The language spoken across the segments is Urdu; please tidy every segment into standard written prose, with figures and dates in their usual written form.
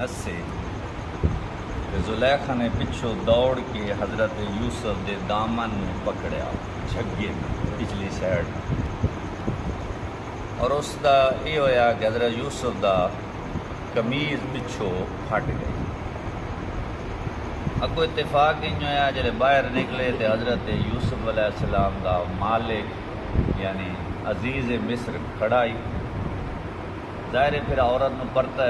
نسے زلیخا نے پچھوں دوڑ کے حضرت یوسف دے دامن میں پکڑیا جھگے میں پچھلی سائڈ، اور اس دا یہ ہویا کہ حضرت یوسف دا قمیض پچھوں پھٹ گئی۔ اگو اتفاق ہی ہویا جلے باہر نکلے تے حضرت یوسف علیہ السلام دا مالک یعنی عزیز مصر کھڑا ہی، ظاہر ہے پھر عورت نو پرتا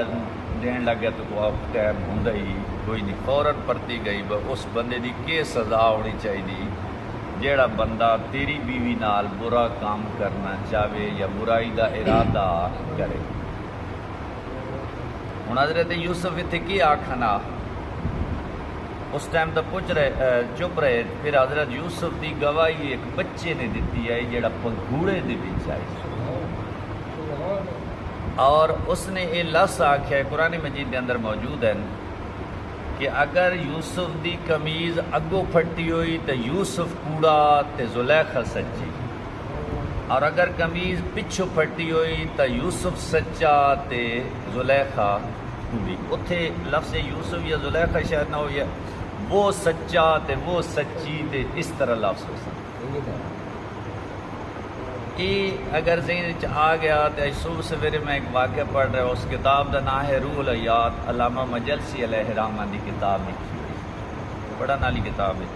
دین لگ گیا تو کوئی ٹائم ہوں ہی کوئی نہیں، فوراً پرتی گئی اس بندے دی کی سزا ہونی چاہیے جیڑا بندہ تیری بیوی نال برا کام کرنا چاہے یا برائی دا ارادہ کرے۔ ہوں حضرت یوسف اتنے کی آکھنا اس ٹائم تو چپ رہے، پھر حضرت یوسف دی گواہی ایک بچے نے دیتی ہے جیڑا پنگھوڑے دے وچ آئی، اور اس نے یہ لفظ آکھیا ہے قرآن مجید دے اندر موجود ہے کہ اگر یوسف دی قمیض اگوں پھٹی ہوئی تو یوسف کوڑا تے زلیخا سچی، اور اگر قمیض پچھوں پھٹی ہوئی تو یوسف سچا تے زلیخا کوڑی۔ اتھے لفظ یوسف یا زلیخا شاید نہ ہو، یا وہ سچا تے وہ سچی تے اس طرح لفظ ہو سکتا۔ یہ اگر ذہن آ گیا تو صبح سویرے میں ایک واقعہ پڑھ رہا ہوں، اس کتاب کا نام ہے روح الحیات، علامہ مجلسی علیہ الرحمہ کی کتاب لکھی ہوئی، پڑھنے والی کتاب ہے۔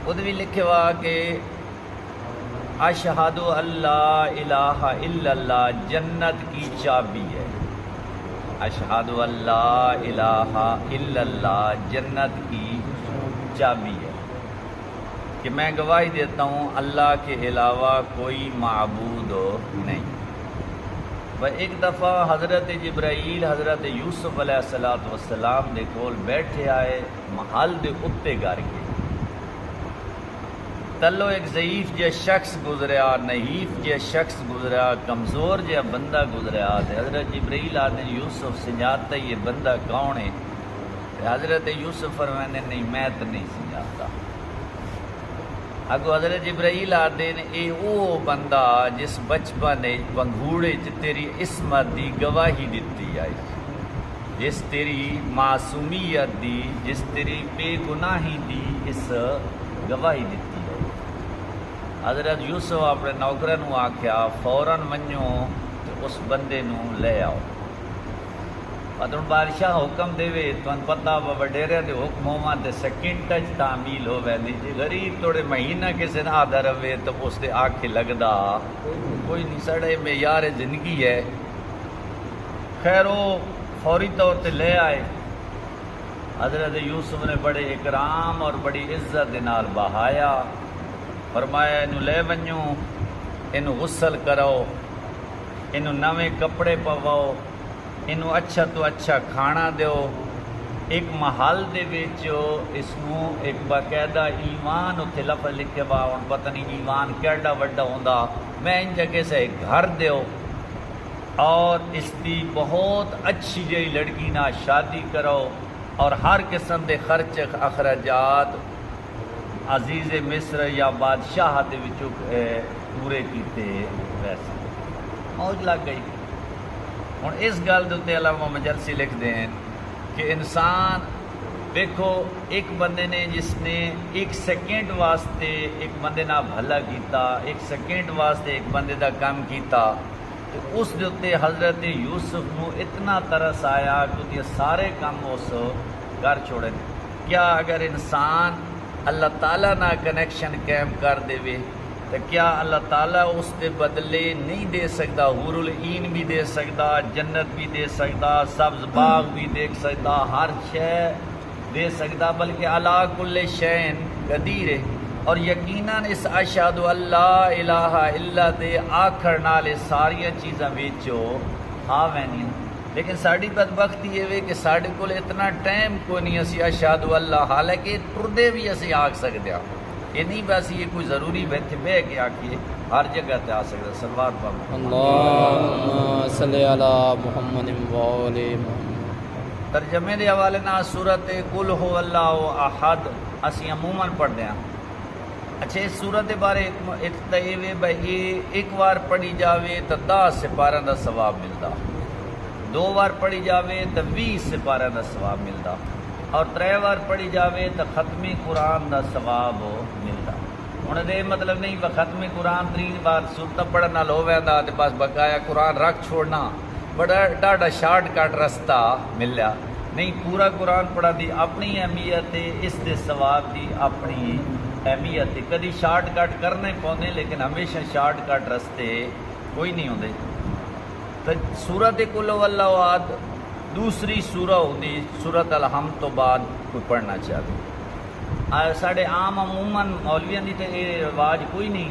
خود بھی لکھے ہوا کہ اشہد اللہ الہ الا اللہ جنت کی چابی ہے، اشہد اللہ الہ الا اللہ جنت کی چابی ہے، کہ میں گواہی دیتا ہوں اللہ کے علاوہ کوئی معبود نہیں۔ وہ ایک دفعہ حضرت جبرائیل حضرت یوسف علیہ السلام دے کول بیٹھے آئے محل دے اتے گھر کے، تلو ایک ضعیف جہ شخص گزریا، نحیف جہ شخص گزریا، کمزور جہ بندہ گزریا، حضرت جبرائیل آدھے یوسف سنجھاتا یہ بندہ کون ہے؟ حضرت یوسف فرمانے نہیں میں تو نہیں سنجھاتا۔ اگو حضرت جبرائیل آدھے نے اے او بندہ جس بچپن پنگھوڑے تیری عصمت دی گواہی دیتی آئی، جس تیری معصومیت دی، جس تیری بے گناہی دی اس گواہی دیتی آئی۔ حضرت یوسف اپنے نوکروں نو آکھیا فوراً منو تو اس بندے نو لے آؤ۔ ادھر بادشاہ حکم دے تو پتہ وڈیرے دے حکم ہوا تو سیکنڈ تعمیل ہو ویندی، جی غریب توڑے مہینہ کسی نے آدھا رہے تو اس دے آکھے لگدا کوئی نہیں، سڑے معیار زندگی ہے۔ خیر وہ فوری طور تے لے آئے، حضرت یوسف نے بڑے اکرام اور بڑی عزت دے نال بہایا، فرمایا انہوں لے ونجو، انہوں غسل کرو، انہوں نویں کپڑے پواؤ، انہوں اچھا تو اچھا کھانا دیو، ایک محل دے وچو اس نو ایک باقاعدہ ایوان اتھے لفظ لکھے با، ان پتہ نہیں ایوان کیڑا وڈا ہوندا، میں ان جگہ سے ایک گھر دیو اور اس دی بہت اچھی جئی لڑکی نہ شادی کرو، اور ہر قسم دے خرچ اخراجات عزیز مصر یا بادشاہ دے وچوں پورے کیتے ویسے موج لگ گئی۔ ہوں اس گل دے علامہ مجلسی لکھ دیں کہ انسان دیکھو ایک بندے نے جس نے ایک سیکنڈ واسطے ایک بندے نہ بھلا کیتا، ایک سیکنڈ واسطے ایک بندے دا کام کیتا، تو اس دے حضرت یوسف نو اتنا ترس آیا کہ یہ سارے کام اس کر چھوڑے۔ کیا اگر انسان اللہ تعالیٰ نہ کنیکشن قائم کر دے تو کیا اللہ تعالیٰ اس دے بدلے نہیں دے سکتا؟ حور العین بھی دے سکتا، جنت بھی دے سکتا، سبز باغ بھی دیکھ سکتا، ہر شے دے سکتا، بلکہ علی کل شیء قدیر ہے۔ اور یقیناً اس اشہد اللہ الہ الا دے آکھر نال ساریاں چیزاں ویچو آ وینیاں، لیکن ساری بدبختی یہ ہے کہ سارے کول اتنا ٹائم کوئی نہیں اسی اشہد اللہ، حالانکہ ٹردے بھی اسی آکھ سکتے ہیں، یہ نہیں بس یہ کوئی ضروری بیٹھے بہ کے آکھیے، ہر جگہ تے آ سکتا۔ صلوات پڑھو اللہم صلی علی محمد و آل محمد۔ ترجمے دے حوالے نال سورت قل هو اللہ احد اسی عموماً پڑھتے ہیں۔ اچھا اس سورت دے بارے ایک بار پڑھی جاوے تو 10 سپاراں دا ثواب ملتا، 2 بار پڑھی جاوے تو 20 سپارہ دا ثواب ملتا، اور 3 بار پڑھی جاوے تو ختم قرآن دا ثواب ملتا۔ ہوں یہ مطلب نہیں ختم قرآن 3 بار سورت پڑھن نال ہو ویندا تے بس بقایا قرآن رکھ چھوڑنا، بڑا ڈاڈا شارٹ کٹ رستہ ملیا نہیں۔ پورا قرآن پڑھا دی اپنی اہمیت ہے، اس دے ثواب دی اپنی اہمیت ہے۔ کدی شارٹ کٹ کرنے پوندے لیکن ہمیشہ شارٹ کٹ رستے کوئی نہیں ہوندے۔ تو سورت قل هو اللہ احد دوسری سورہ ہوندی، سورت الحمد تو بعد کوئی پڑھنا چاہیے۔ ساڑھے عام عموماً مولویاں دی تے یہ رواج کوئی نہیں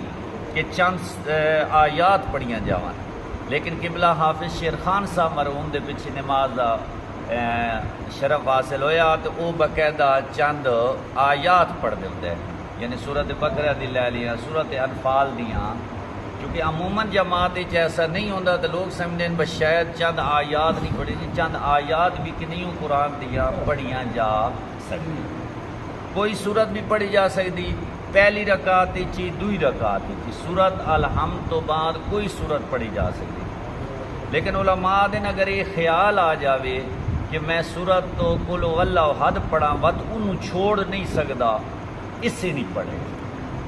کہ چند آیات پڑھیاں جاوان، لیکن قبلہ حافظ شیر خان صاحب مرحوم دے پیچھے نماز دا شرف حاصل ہویا تو وہ باقاعدہ چند آیات پڑھ دے، یعنی سورت بقرہ دی لے لیاں، سورت انفال دیاں، کیونکہ عموماً جماعت ایسا نہیں ہوتا تو لوگ سمجھتے ہیں بس شاید چند آیات نہیں پڑھی جی، چند آیات بھی کنیوں قرآن دیا پڑھیاں جا سکتی، کوئی صورت بھی پڑھی جا سکتی، پہلی رکعت چی دوئی رکعت چی، سورت الحمد تو بعد کوئی صورت پڑھی جا سکتی، لیکن علماء دن اگر یہ خیال آ جاوے کہ میں سورت تو قل هو اللہ احد پڑھا وقت انہوں چھوڑ نہیں سکتا، اس سے نہیں پڑھے۔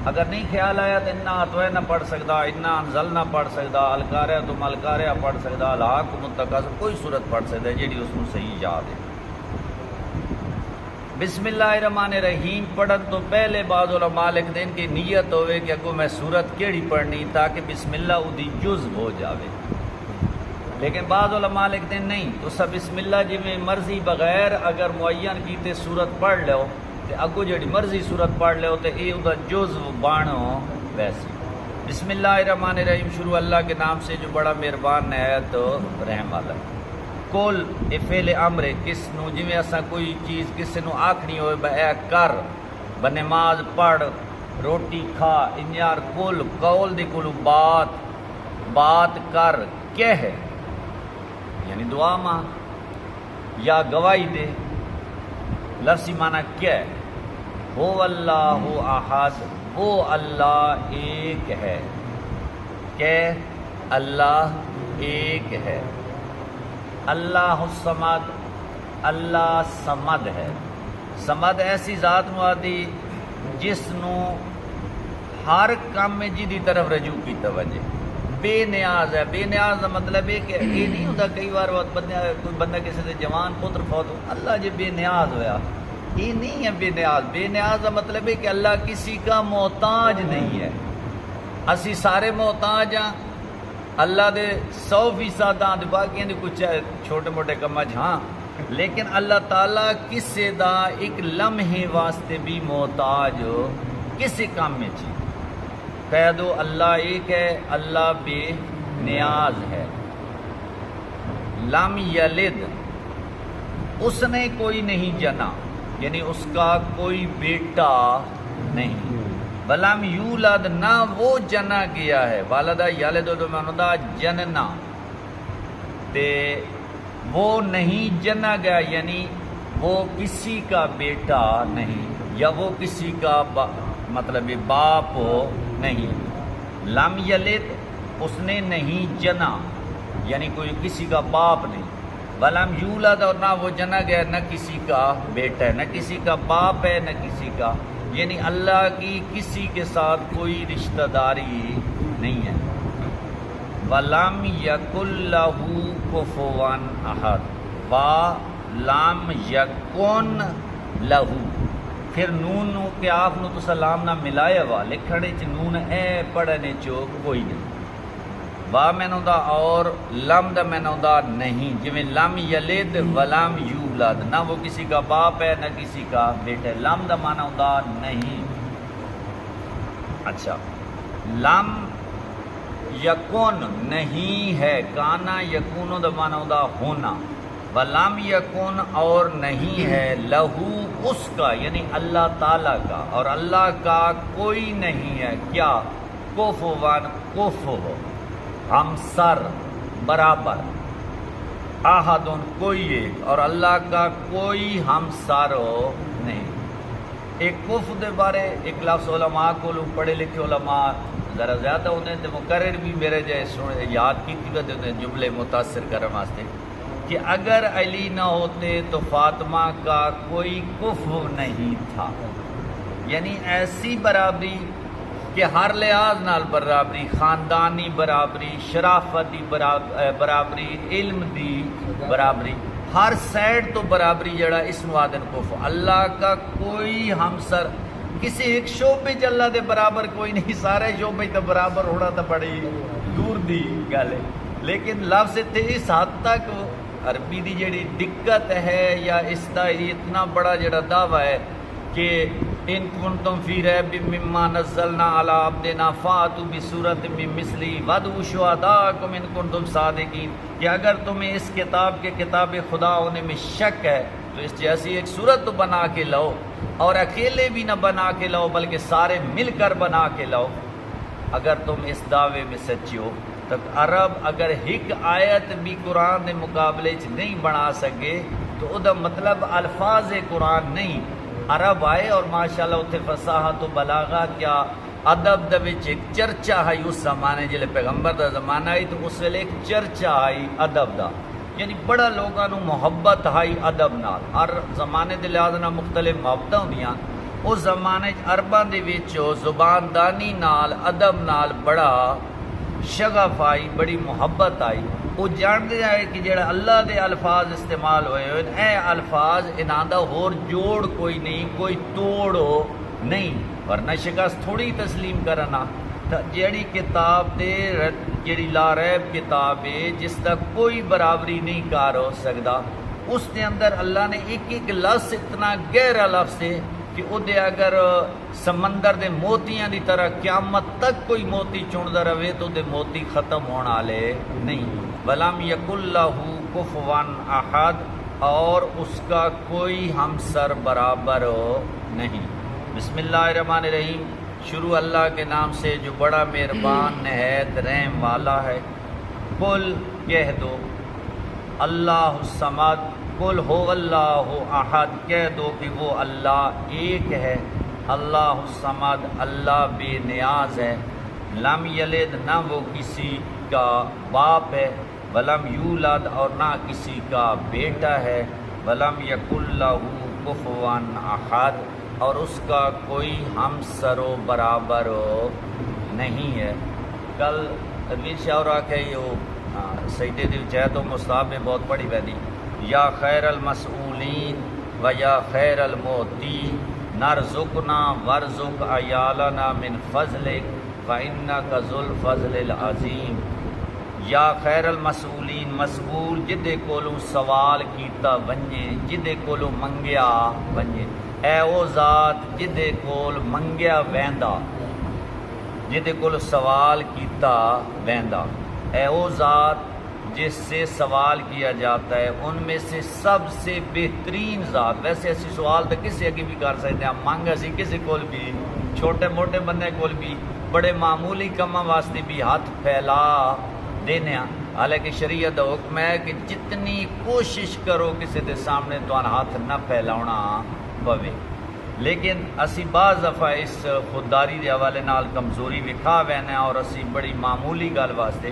اگر نہیں خیال آیا تو انا اتوے نہ پڑھ سکتا، انا انزل نہ پڑھ سکتا، القاریہ تم القاریہ پڑھ سکتا، الحاقم التکاثر کوئی صورت پڑھ سکتا ہے جیڑی اس کو صحیح یاد ہے۔ بسم اللہ الرحمن الرحیم پڑھن تو پہلے بعض علماء لکھ دیں کہ نیت ہوئے کہ اگو میں صورت کیڑی پڑھنی تاکہ بسم اللہ ادھی جزو ہو جاوے، لیکن بعض علماء لکھتے ہیں نہیں تو سب بسم اللہ جی میں مرضی بغیر اگر معین کیتے صورت پڑھ لو تو اگو جڑی مرضی صورت پڑھ لو تو یہ ادھا جزو بانو ویسی۔ بسم اللہ الرحمن الرحیم شروع اللہ کے نام سے جو بڑا مہربان ہے تو رحم والا۔ کل فعل امر کس نو جی میں اسا کوئی چیز کس نو آکھنی ہوئے اے کر، بنماز پڑھ، روٹی کھا، انجار کل قول دی کلو بات کر کہہ، یعنی دعا ماں یا گواہی دے، لفظی معنی کیا ہے؟ ہو اللہ احد، وہ اللہ ایک ہے، کہ اللہ ایک ہے، اللہ الصمد، اللہ صمد ہے۔ صمد ایسی ذات مرادی جس نو ہر کام میں جی دی طرف رجوع کی توجہ، بے نیاز ہے۔ بے نیاز کا مطلب ہے کہ یہ نہیں ہوتا کئی بار کوئی بندہ کسی سے جوان پتر فوت ہو اللہ جی بے نیاز ہویا، یہ نہیں ہے بے نیاز۔ بے نیاز کا مطلب ہے کہ اللہ کسی کا محتاج نہیں ہے، اسی سارے محتاج ہیں اللہ دے 100% دے باقیاں دے کچھ چھوٹے موٹے کماں ہاں، لیکن اللہ تعالیٰ کسی دا ایک لمحے واسطے بھی محتاج کسی کام میں چاہیے۔ کہہ دو اللہ ایک ہے، اللہ بے نیاز ہے۔ لم یلد، اس نے کوئی نہیں جنا، یعنی اس کا کوئی بیٹا نہیں۔ ولم یولد، نہ وہ جنا گیا ہے، والدہ یلد تو معنی جننا، تے وہ نہیں جنا گیا یعنی وہ کسی کا بیٹا نہیں، یا وہ کسی کا مطلب باپ نہیں۔ لم یلد، اس نے نہیں جنا یعنی کوئی کسی کا باپ نہیں۔ ولم یولد، اور نہ وہ جنا گیا، نہ کسی کا بیٹا ہے، نہ کسی کا باپ ہے، نہ کسی کا، یعنی اللہ کی کسی کے ساتھ کوئی رشتہ داری نہیں ہے۔ وَلَمْ يَكُنْ لَهُ كُفُوًا أَحَدٌ، وَلَمْ يَكُنْ لَهُ، پھر نون نو کہ آپ نو تو سلام نہ ملایا وا، لکھنے چ نون اے پڑھنے چو کوئی نہیں۔ وا میں نو دا اور لم دا میں نو دا نہیں، جویں لم یلد ولم یولد، نہ وہ کسی کا باپ ہے نہ کسی کا بیٹا ہے۔ لم دا معنی ہوندا نہیں۔ اچھا، لم یکون نہیں ہے، کانا یکونو دا معنی ہوندا ہونا، ولم یکون اور نہیں ہے، لہو اس کا یعنی اللہ تعالیٰ کا، اور اللہ کا کوئی نہیں ہے کیا؟ کفوان، کفو ہم سر برابر، احدن کوئی ایک، اور اللہ کا کوئی ہم سر نہیں۔ ایک کف دے بارے ایک لفظ علماء کو لوگ پڑھے لکھے علماء ذرا زیادہ ہوتے ہیں، تو مقرر بھی میرے جیسے یاد کی تھی جملے متاثر کرنے واسطے کہ اگر علی نہ ہوتے تو فاطمہ کا کوئی کفو نہیں تھا، یعنی ایسی برابری کہ ہر لحاظ نال برابری، خاندانی برابری، شرافت دی برابری، علم دی برابری، ہر سائڈ تو برابری جڑا اس نوادن کفو۔ اللہ کا کوئی ہمسر کسی ایک شعبے چ اللہ دے برابر کوئی نہیں، سارے شعبے تو برابر ہونا تو بڑی دور دی گل ہے، لیکن لفظ تے اس حد تک عربی دی جڑی دقت ہے یا اس دا اتنا بڑا جڑا دعویٰ ہے کہ ان کنتم فی ریب مما نزلنا علی عبدنا فاتوا بسورۃ من مثلہ وادعوا شہداءکم ان کنتم صادقین، کہ اگر تمہیں اس کتاب کے کتاب خدا ہونے میں شک ہے تو اس جیسی ایک صورت تو بنا کے لاؤ، اور اکیلے بھی نہ بنا کے لاؤ بلکہ سارے مل کر بنا کے لاؤ اگر تم اس دعوے میں سچے ہو۔ تو عرب اگر ایک آیت بھی قرآن دے مقابلے چ نہیں بنا سکے تو او دا مطلب الفاظ قرآن نہیں۔ عرب آئے اور ماشاءاللہ اتنے فصاحت و بلاغہ کیا ادب دے وچ ایک چرچا آئی اس زمانے جلے پیغمبر دا زمانہ آئی تو اس ویلے ایک چرچا آئی ادب دا، یعنی بڑا لوگاں نو محبت آئی ادب نال، ہر زمانے دے لحاظ نال مختلف محبتاں ہوندیاں۔ اس زمانے عرباں دے وچ زبان دانی نال ادب نال بڑا شغف آئی، بڑی محبت آئی۔ وہ جانتے آئے کہ جڑا اللہ دے الفاظ استعمال ہوئے ہوئے اے الفاظ انہاں دا ہور جوڑ کوئی نہیں، کوئی توڑ نہیں، ورنہ شکست تھوڑی تسلیم کرنا۔ جیڑی کتاب دے جیڑی لا ریب کتاب ہے جس دا کوئی برابری نہیں کار ہو سکتا، اس دے اندر اللہ نے ایک ایک لفظ اتنا گہرا لفظ ہے کہ او دے اگر سمندر دے موتیاں دی طرح قیامت تک کوئی موتی چندا رہے تو دے موتی ختم ہونے والے نہیں۔ وَلَمْ يَكُنْ لَهُ كُفُوًا أَحَدٌ، اور اس کا کوئی ہمسر برابر نہیں۔ بسم اللہ الرحمن الرحیم، شروع اللہ کے نام سے جو بڑا مہربان نہایت رحم والا ہے۔ قل کہہ دو، اللہ الصمد، قل هو اللہ احد، کہہ دو کہ وہ اللہ ایک ہے، اللہ الصمد، اللہ بے نیاز ہے، لم یلد، نہ وہ کسی کا باپ ہے، ولم یولد، اور نہ کسی کا بیٹا ہے، ولم یکن لہ کفوا احد، اور اس کا کوئی ہمسر و برابر نہیں ہے۔ کل تنویر شاہ کہ یہ سجدے دی جہت و مستحب میں بہت پڑھی ویدی، یا خیر المسئولین و یا خیر الموتی نرزقنا ورزق عیالنا من فضلک فإنک ذو الفضل العظیم۔ یا خیر المسئولین، مسئول جدے کولوں سوال کیتا ونجے، جدے کولوں منگیا ونجے، اے او ذات جدے کول منگیا ویندا، جدے کول سوال کیتا ویندا، اے او ذات جس سے سوال کیا جاتا ہے، ان میں سے سب سے بہترین ذات۔ ویسے اسی سوال تو کسی اگے بھی کر سکتے ہیں، مانگ اسی کسی کول بھی، چھوٹے موٹے بندے کول بھی، بڑے معمولی کاماں واسطے بھی ہاتھ پھیلا دینے، حالانکہ شریعت کا حکم ہے کہ جتنی کوشش کرو کسی دے سامنے تو ہاتھ نہ پھیلاؤنا پوے، لیکن اسی بعض دفعہ اس خودداری دے حوالے نال کمزوری وکھا وینے اور اسی بڑی معمولی گل واسطے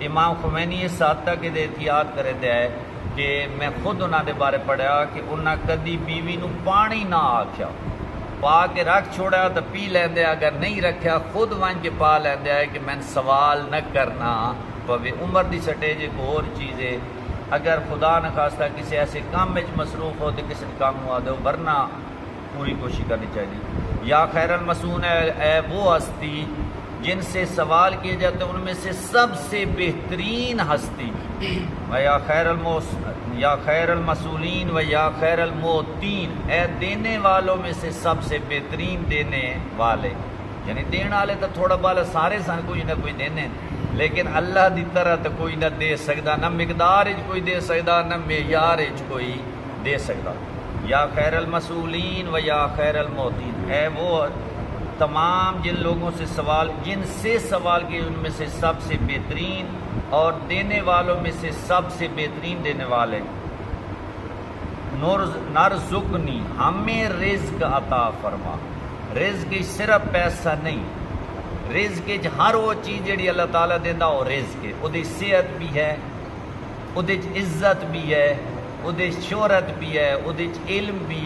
امام خمینی اس حد تک احتیاط کرے دے ہے کہ میں خود انہاں دے بارے پڑھیا کہ انہاں کدی بیوی نو پانی نہ آکھیا، پا کے رکھ چھوڑا تو پی لیندے، اگر نہیں رکھیا خود ون کے پا لیندے ہے کہ میں سوال نہ کرنا پوے۔ عمر دی سٹیج ایک اور چیز ہے، اگر خدا نخواستہ کسی ایسے کام میں مصروف ہو تو کسی کام ہوا دو، ورنہ پوری کوشش کرنی چاہیے۔ یا خیر المسون، اے وہ ہستی جن سے سوال کیے جاتے ہیں ان میں سے سب سے بہترین ہستی، یا خیر المسولین و یا خیر الموتین، اے دینے والوں میں سے سب سے بہترین دینے والے، یعنی دین والے تو تھوڑا بالا سارے سن کوئی نہ کوئی دینے، لیکن اللہ دی طرح تو کوئی نہ دے سکتا، نہ مقدار کوئی دے سکتا، نہ معیار کوئی دے سکتا۔ یا خیر المسولین و یا خیر الموتین، اے وہ تمام جن لوگوں سے سوال کیے ان میں سے سب سے بہترین اور دینے والوں میں سے سب سے بہترین دینے والے۔ نرزقنی، ہمیں رزق عطا فرما، رزق صرف پیسہ نہیں، رزق ہر وہ چیز جڑی اللہ تعالیٰ دیندا وہ رزق ہے، وہ دی صحت بھی ہے، ਉਹਦੇ 'ਚ ਇੱਜ਼ਤ ਵੀ ਹੈ, ਉਹਦੇ 'ਚ ਸ਼ੋਹਰਤ ਵੀ ਹੈ, ਉਹਦੇ 'ਚ ਇਲਮ ਵੀ